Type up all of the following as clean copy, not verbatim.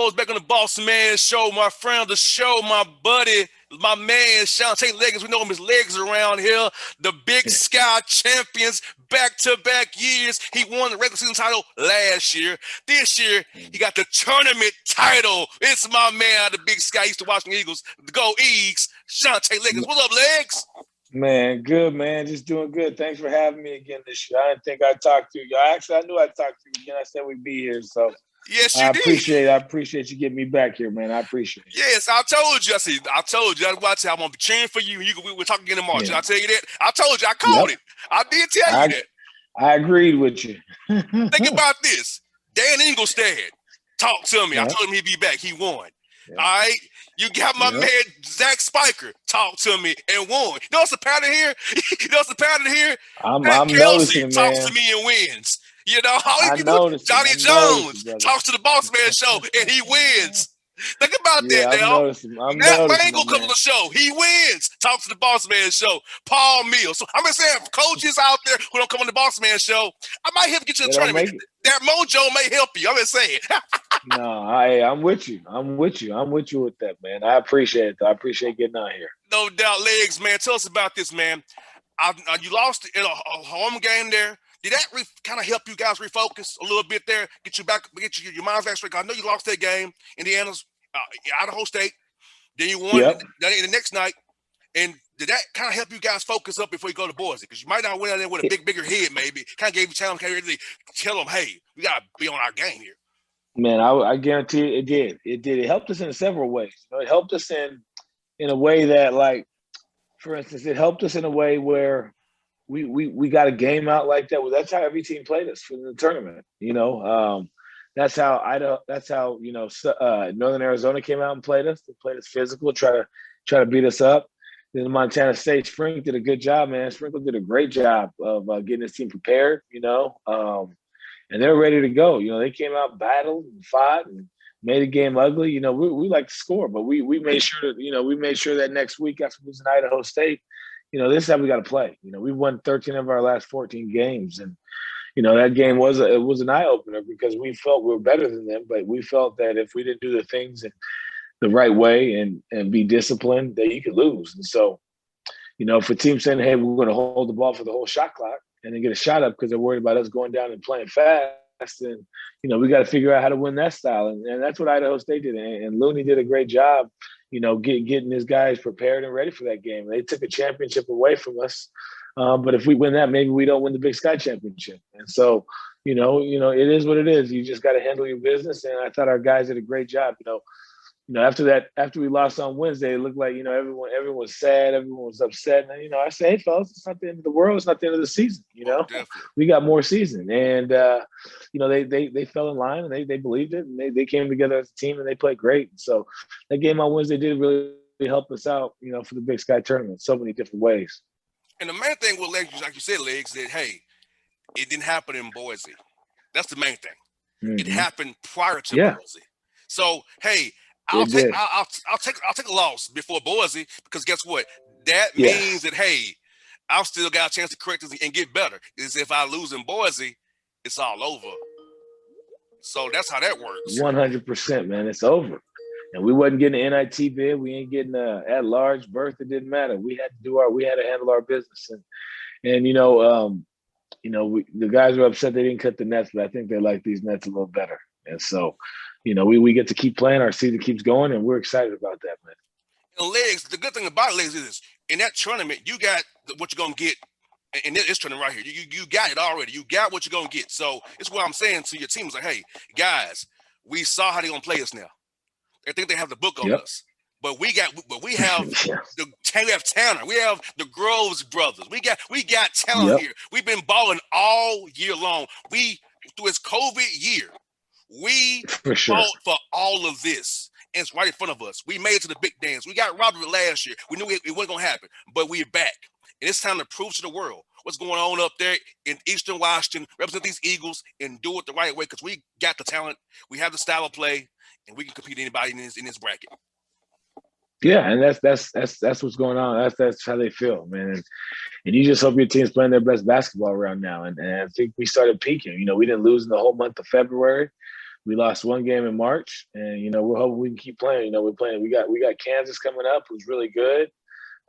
folks, back on the Bossman show. My friend of the show, my buddy, my man, Shantay Legans. We know him as Legs around here. The Big Sky champions, back-to-back years. He won the regular season title last year. This year, he got the tournament title. It's my man out of the Big Sky. He used to watch the Eagles. Go Eagles. Shantay Legans. What up, Legs? Man, good, man. Just doing good. Thanks for having me again this year. I didn't think I'd talk to you. Actually, I knew I'd talk to you again. I said we'd be here. So yes, you I did. appreciate you getting me back here, man. I appreciate it. Yes, I told you. I told you. That's why I said I'm going to be cheering for you. We were talking again in March. Yeah. I tell you that. I told you. I called it. I did tell you that. I agreed with you. Think about this. Dan Engelstad talked to me. I told him he'd be back. He won. All right. You got my man Zach Spiker talk to me and won. You know what's the pattern here? I'm Kelsey noticing, talks man. to me and wins. You know, all these people, Johnny Jones talks to the Bossman show and he wins. Think about that now. Matt Mangle comes on the show. He wins. Talks to the Bossman show. Paul Mills. So I'm just saying, coaches out there who don't come on the Bossman show, I might help get you a tournament. That mojo may help you. I'm just saying. No, I'm with you. I'm with you with that, man. I appreciate it, though. I appreciate getting out here. No doubt, Legs, man. Tell us about this, man. You lost in a home game there. Did that kind of help you guys refocus a little bit there? Get you back, get your minds back straight? I know you lost that game, Indiana's Idaho State. Then you won the next night. And did that kind of help you guys focus up before you go to Boise? Because you might not win out there with a bigger head, maybe. Kind of gave you challenge, tell them, hey, we got to be on our game here. Man, I guarantee it did. It did. It helped us in several ways. It helped us in a way that, like, for instance, it helped us in a way where we got a game out like that. Well, that's how every team played us for the tournament. That's how Northern Arizona came out and played us. They played us physical, try to beat us up. Then Montana State, Sprink did a good job, man. Sprinkle did a great job of getting his team prepared. And they're ready to go. They came out, battled, and fought, and made a game ugly. We like to score, but we made sure that next week after losing Idaho State, this is how we got to play. We won 13 of our last 14 games, and that game was an eye opener because we felt we were better than them, but we felt that if we didn't do the things in the right way and be disciplined, that you could lose. And so, for teams saying, "Hey, we're going to hold the ball for the whole shot clock," and then get a shot up because they're worried about us going down and playing fast, and we got to figure out how to win that style, and that's what Idaho State did, and Looney did a great job, getting his guys prepared and ready for that game. They took a championship away from us, but if we win that, maybe we don't win the Big Sky championship. And so, it is what it is. You just got to handle your business, and I thought our guys did a great job. After we lost on Wednesday, it looked like, everyone was sad, everyone was upset. And, I say, hey, fellas, it's not the end of the world. It's not the end of the season. We got more season. And, they fell in line and they believed it, and they came together as a team and they played great. So that game on Wednesday did really help us out, for the Big Sky tournament in so many different ways. And the main thing with Legs, like you said, Legs, that, hey, it didn't happen in Boise. That's the main thing. Mm-hmm. It happened prior to Boise. So, hey, I'll take a loss before Boise, because guess what? That means that, hey, I've still got a chance to correct this and get better. Is if I lose in Boise, it's all over. So that's how that works. 100%, man. It's over. And we wasn't getting an NIT bid. We ain't getting a at-large berth. It didn't matter. We had to handle our business. And the guys were upset they didn't cut the nets, but I think they like these nets a little better. And so, we get to keep playing. Our season keeps going, and we're excited about that, man. And Legs, the good thing about Legs is in that tournament, you got what you're going to get in this tournament right here. You got it already. You got what you're going to get. So it's what I'm saying to your team is like, hey, guys, we saw how they're going to play us now. They think they have the book on us. But we have we have Tanner. We have the Groves brothers. We got talent here. We've been balling all year long. Through this COVID year, we fought for all of this. And it's right in front of us. We made it to the big dance. We got Robert last year. We knew it wasn't going to happen, but we're back. And it's time to prove to the world what's going on up there in Eastern Washington, represent these Eagles, and do it the right way, because we got the talent, we have the style of play, and we can compete anybody in this bracket. Yeah, and that's what's going on. That's how they feel, man. And you just hope your team's playing their best basketball around now. And I think we started peaking. We didn't lose in the whole month of February. We lost one game in March, and we're hoping we can keep playing. We're playing. We got Kansas coming up, who's really good.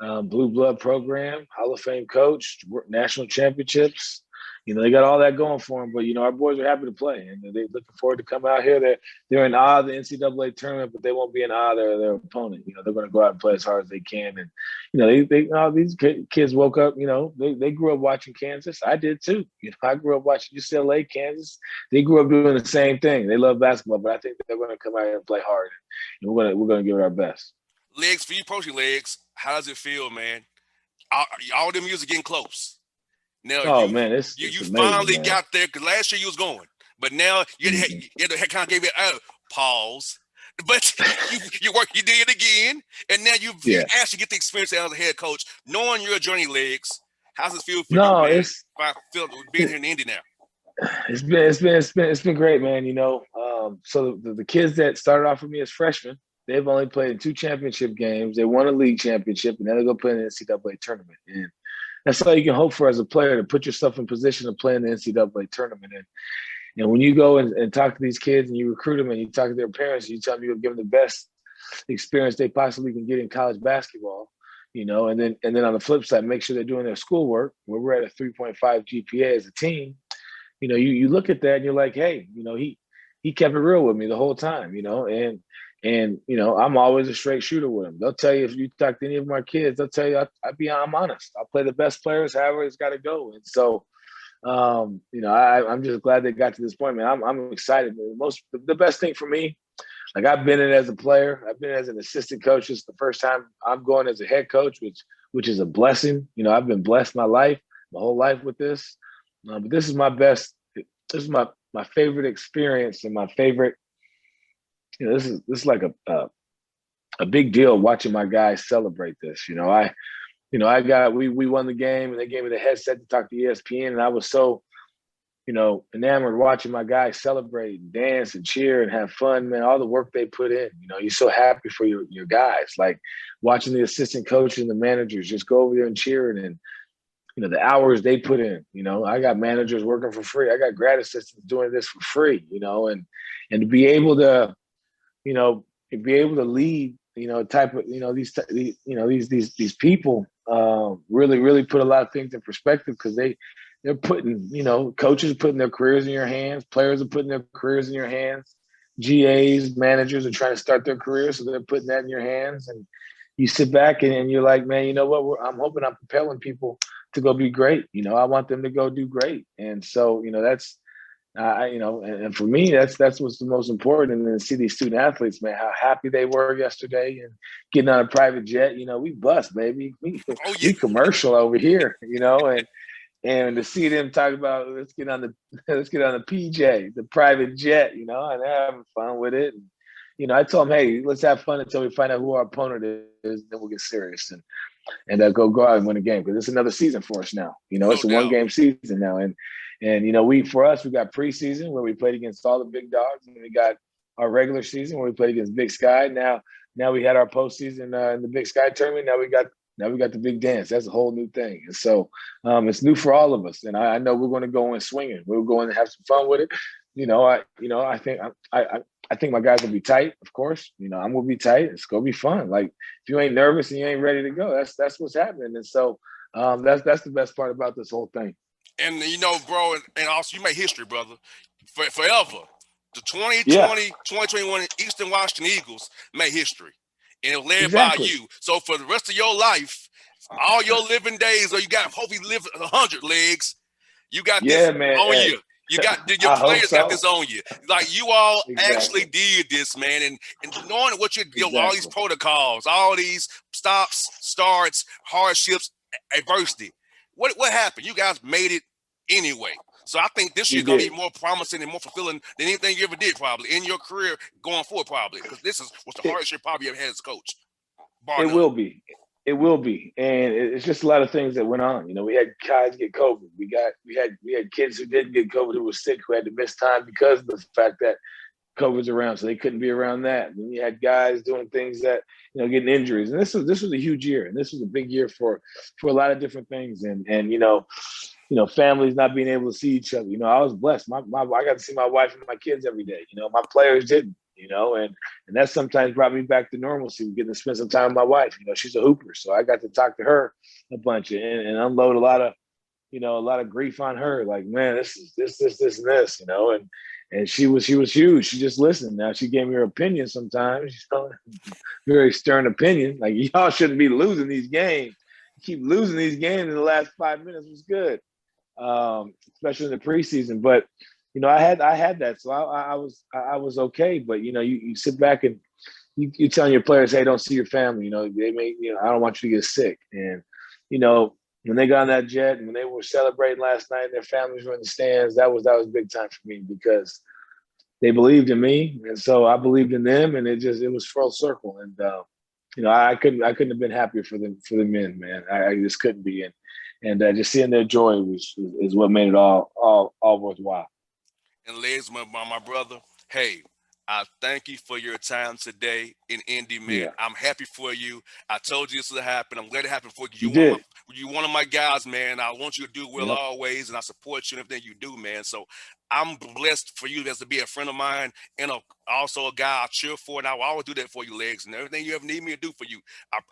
Blue blood program, Hall of Fame coach, national championships. They got all that going for them. But our boys are happy to play, and they're looking forward to come out here. They're in awe of the NCAA tournament, but they won't be in awe of their opponent. They're going to go out and play as hard as they can. And these kids woke up. They grew up watching Kansas. I did too. I grew up watching UCLA, Kansas. They grew up doing the same thing. They love basketball, but I think they're going to come out here and play hard. And we're going to give it our best. Legs, for you personally, Legs, how does it feel, man? All them years are getting close. Now man, it's amazing, finally man. got there, because last year you was going, but now you kind of gave it a pause. But you did it again, and now you actually get the experience as a head coach, knowing your journey, Legs. How's it feel for you, man? Being here in Indy now. It's been great, man. So the kids that started off with me as freshmen, they've only played in 2 championship games. They won a league championship, and then they go play in the NCAA tournament. And that's all you can hope for as a player, to put yourself in position to play in the NCAA tournament. And when you go and talk to these kids and you recruit them and you talk to their parents, you tell them you'll give them the best experience they possibly can get in college basketball, and then on the flip side, make sure they're doing their schoolwork, where we're at a 3.5 GPA as a team. You look at that and you're like, hey, he kept it real with me the whole time, and I'm always a straight shooter with them. They'll tell you, if you talk to any of my kids, they'll tell you I'm honest. I'll play the best players, however it's got to go. And so, I'm just glad they got to this point, man. I'm excited. The best thing for me, like, I've been in as a player, I've been as an assistant coach. It's the first time I'm going as a head coach, which is a blessing. I've been blessed my whole life with this. But this is my best. This is my favorite experience, and my favorite. This is like a big deal watching my guys celebrate this. We won the game, and they gave me the headset to talk to ESPN, and I was so, enamored watching my guys celebrate and dance and cheer and have fun, man. All the work they put in, you're so happy for your guys. Like, watching the assistant coaches and the managers just go over there and cheer, and the hours they put in. I got managers working for free. I got grad assistants doing this for free. And to be able to lead, type of, these people really put a lot of things in perspective, because they're putting, coaches are putting their careers in your hands, players are putting their careers in your hands, GAs, managers are trying to start their careers, so they're putting that in your hands, and you sit back and you're like, man, you know what? I'm hoping I'm propelling people to go be great. I want them to go do great, and so that's. And for me, that's what's the most important. And then see these student athletes, man, how happy they were yesterday, and getting on a private jet. We bust, baby. We commercial over here, and to see them talk about, let's get on the PJ, the private jet, and they're having fun with it. And, I told them, hey, let's have fun until we find out who our opponent is, then we'll get serious and go out and win a game, because it's another season for us now. It's a 1-game season now, and we got preseason where we played against all the big dogs, and we got our regular season where we played against Big Sky. Now we had our postseason in the Big Sky tournament. Now we got the big dance. That's a whole new thing, and so it's new for all of us. And I know we're going to go in swinging. We're going to have some fun with it. I think my guys will be tight. Of course, I'm gonna be tight. It's gonna be fun. Like, if you ain't nervous and you ain't ready to go, that's what's happening. And so that's the best part about this whole thing. And bro, and also you made history, brother, forever. The 2021 Eastern Washington Eagles made history, and it was led by you. So for the rest of your life, all your living days, or you got, hope you live 100 legs, you got this on you. You got your players got this on you. Like, you all actually did this, man, and knowing what you did, all these protocols, all these stops, starts, hardships, adversity. What happened? You guys made it anyway. So I think this year's going to be more promising and more fulfilling than anything you ever did, probably, in your career going forward, probably, because this was the hardest year probably you ever had as a coach. It will be. It will be. And it's just a lot of things that went on. We had guys get COVID. We had kids who didn't get COVID, who were sick, who had to miss time because of the fact that COVID's around, so they couldn't be around that. And you had guys doing things that, getting injuries. And this was a huge year, and this was a big year for a lot of different things. And families not being able to see each other. I was blessed. I got to see my wife and my kids every day. My players didn't. And that sometimes brought me back to normalcy. Getting to spend some time with my wife. She's a hooper, so I got to talk to her a bunch and unload a lot of grief on her. Like, man, this is this and this. And she was huge. She just listened. Now she gave me her opinion sometimes. Very stern opinion. Like, y'all shouldn't be losing these games. Keep losing these games in the last 5 minutes was good, especially in the preseason. But I had that, so I was okay. But you sit back and you telling your players, hey, don't see your family. They may I don't want you to get sick. And when they got on that jet and when they were celebrating last night, and their families were in the stands. That was big time for me because they believed in me, and so I believed in them, and it was full circle. And I couldn't have been happier for the men, man. I just couldn't be. And just seeing their joy is what made it all worthwhile. And Legs, my brother, hey, I thank you for your time today in Indy, man. Yeah, I'm happy for you. I told you this would happen. I'm glad it happened for you. you did. You're one of my guys, man. I want you to do well Yep. always, and I support you in everything you do, man. So I'm blessed for you as to be a friend of mine and also a guy I cheer for, and I will always do that for you, Legs, and everything you ever need me to do for you.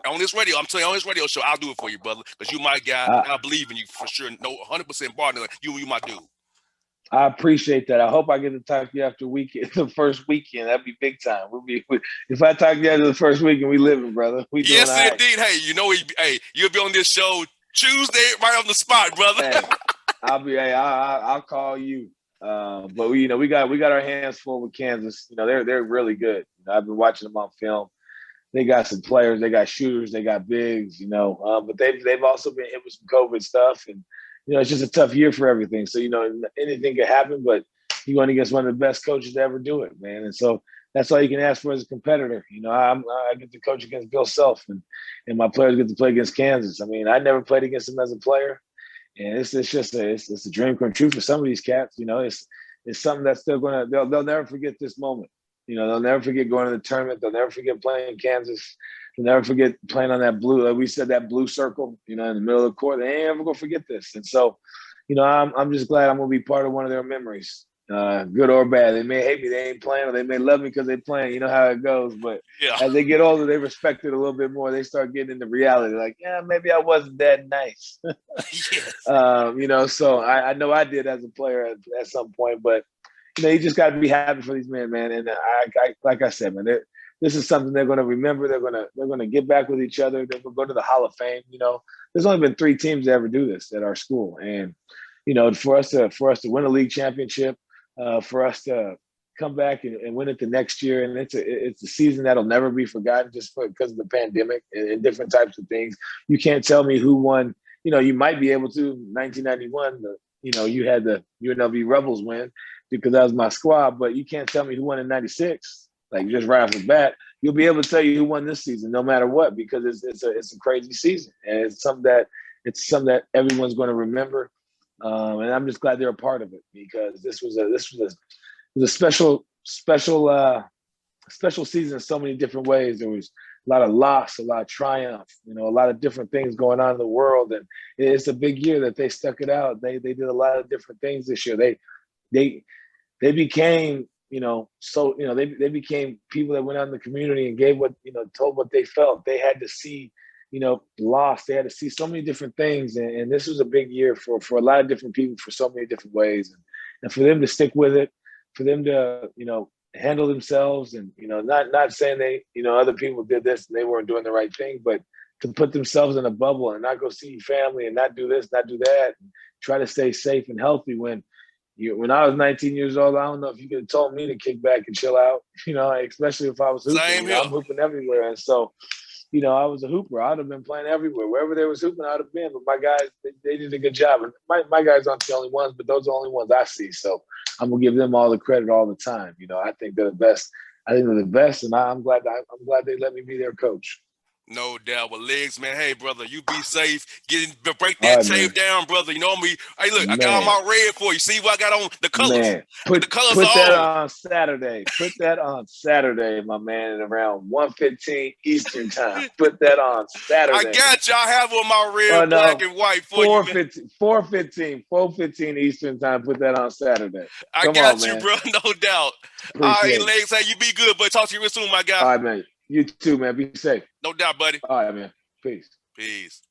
On this radio, I'm telling you, on this radio show, I'll do it for you, brother, because you my guy, I, and I believe in you for sure. No, 100% partner. You my dude. I appreciate that. I hope I get to talk to you after weekend, the first weekend. That'd be big time. If I talk to you after the first weekend, we living, brother. We doing Yes, all right. indeed. Hey, you'll be on this show Tuesday right on the spot, brother. Hey, I'll call you. But we got our hands full with Kansas. They're really good. I've been watching them on film. They got some players, they got shooters, they got bigs. But they've also been hit with some COVID stuff, and it's just a tough year for everything. So anything could happen, but you're going against one of the best coaches to ever do it, man. And so that's all you can ask for as a competitor. I get to coach against Bill Self, and my players get to play against Kansas. I mean, I never played against them as a player. And it's just it's a dream come true for some of these cats. It's something that's still they'll never forget this moment. They'll never forget going to the tournament. They'll never forget playing Kansas. They'll never forget playing on that blue. Like we said, that blue circle. In the middle of the court. They ain't ever gonna forget this. And so, I'm just glad I'm gonna be part of one of their memories. Good or bad. They may hate me, they ain't playing, or they may love me because they're playing. You know how it goes. But Yeah. as they get older, they respect it a little bit more. They start getting into reality. Like, yeah, maybe I wasn't that nice. Yes. So I know I did as a player at some point, but you just got to be happy for these men, man. And I like I said, man, this is something they're going to remember. They're going to get back with each other. They're going to go to the Hall of Fame. There's only been 3 teams that ever do this at our school, and for us to win a league championship, for us to come back and win it the next year, and it's a season that'll never be forgotten just because of the pandemic and different types of things. You can't tell me who won. You might be able to. 1991, you had the UNLV Rebels win because that was my squad, but you can't tell me who won in 96. Like, just right off the bat, you'll be able to tell you who won this season, no matter what, because it's a crazy season, and it's something that everyone's going to remember. And I'm just glad they're a part of it, because this was a special season in so many different ways. There was a lot of loss, a lot of triumph, a lot of different things going on in the world, and it's a big year that they stuck it out. They did a lot of different things this year. They became they became people that went out in the community and gave told what they felt. They had to see loss. They had to see so many different things, and this was a big year for a lot of different people for so many different ways, and for them to stick with it, for them to handle themselves, and not saying they other people did this and they weren't doing the right thing, but to put themselves in a bubble and not go see family and not do this, not do that, and try to stay safe and healthy. When I was 19 years old, I don't know if you could have told me to kick back and chill out, especially if I was hooping. Same here. I'm hooping everywhere. And so, I was a hooper. I'd have been playing everywhere. Wherever there was hooping, I'd have been. But my guys, they did a good job. And my guys aren't the only ones, but those are the only ones I see. So I'm going to give them all the credit all the time. I think they're the best. And I'm glad they let me be their coach. No doubt. Well, Legs, man. Hey, brother, you be safe. Break All that right, tape man. down, brother. You know me. Hey, look, I got all Man, my red for you. See what I got on? The colors. man, The colors put are that on. on Saturday. Put that on Saturday, my man, at around 1:15 Eastern time. Put that on I Saturday. got you. I have on my Oh red, black, no, and white for you, man. 4:15 Eastern time. Put that on Saturday. I Come on, got you, man. bro. No doubt. All right, Appreciate it. Legs. Hey, you be good, but talk to you real soon, my guy. All right, man. You too, man. Be safe. No doubt, buddy. All right, man. Peace. Peace.